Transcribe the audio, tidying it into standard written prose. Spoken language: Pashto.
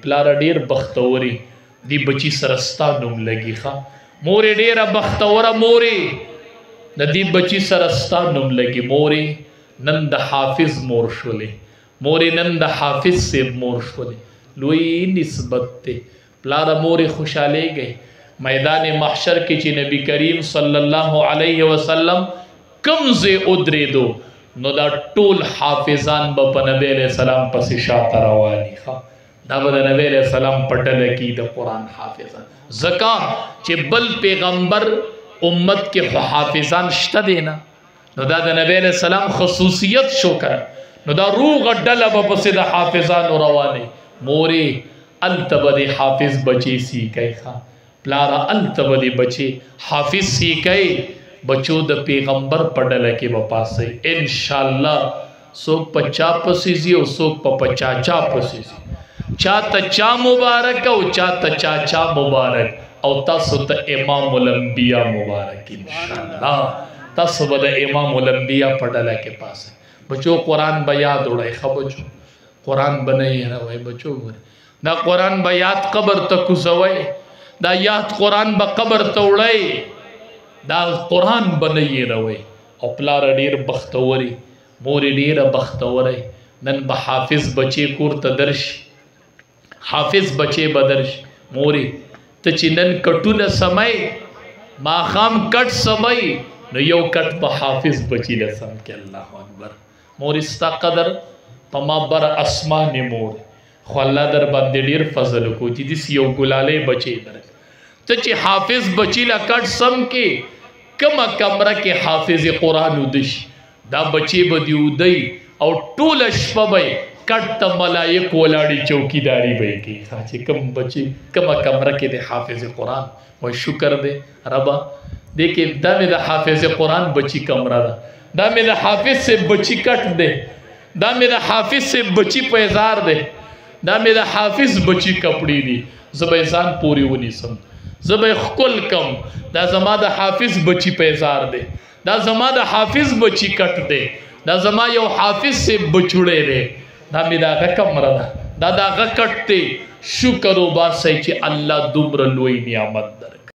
پلار ډیر بختوري دی بچی سرستا نوم لګي ښا مورې ډیره بختوره مورې د دې بچی سرستا نوم لګي مورې نن د حافظ مور شولې مورې نن د حافظ سیب مور شولې لوی نسبت ته پلار مورې خوشاله گئی میدان محشر کې چې نبی کریم صلی الله علیه وسلم کمزه ادریدو نو دا ټول حافظان به په نبی علیہ السلام پسې شاته رواني ښا دا به د نبی علیہ السلام پټله کې د قرآن حافظان زکا چې بل پیغمبر امت کې خو حافظان شته دی نه نو دا د نبی علیہ السلام خصوصیت شو کړه نو دا روغ ډله به پسې د حافظانو رواني مورې التبه د حافظ بچی سی کوي ښا پلارا التبه د بچی حافظ سی کوي بچو د پیغمبر پډله کې به پاسه ان شاء الله سوک پچا پسیزی او سوک پچاچا پسیزی چاته چا مبارک او چاته چاچا مبارک او تاسو ته امام الانبیاء مبارک ان شاء الله تاسو به د امام الانبیاء پډله کې پاسه بچو قرآن به یاد وړئ ښه بچو قرآن به نه هېروئ بچو دا قرآن به یاد قبر ته کوزوئ دا یاد قرآن به قبر ته وړئ دا قرآن به نه هېروئ او پلاره ډېر بختوري مورې ډېره بختوری نن به حافظ بچې کور ته درشي حافظ بچې به درشي مورې ته چې نن کټونه سمئ ماښام کټ سمئ نو یو کټ په حافظ بچی له سم کې الله اکبر مورې ستا قدر په ما بر اسمان مور خو الله در باندې ډېر فضل وکړو چې داسې یو ګلالۍ بچی درک ته چې حافظ بچی له کټ سم کې کمه کمره کې حافظ قرآن ودشي دا بچی به دې ودی او ټوله شپه به کټ ته ملایک ولاړې چوکیداري به یې کوي چې کم بچی کمه کمره کې د حافظ قرآن وای شکر دی ربه دیکھیں دا میں دا حافظ قرآن بچی کمرہ دا دا میں دا حافظ سے بچی کٹ دے دا میں دا حافظ سے بچی پیزار دے دا میں دا حافظ بچی کپڑی دی زبا انسان پوری ونی سم زبا خکل کم دا زما دا حافظ بچی پیزار دے دا زما دا حافظ بچی کٹ دے دا زما یو حافظ سے بچوڑے دے دا میں دا غا کمرہ دا دا غا کٹ دے شکر و باسی چی اللہ دمر لوئی نعمت در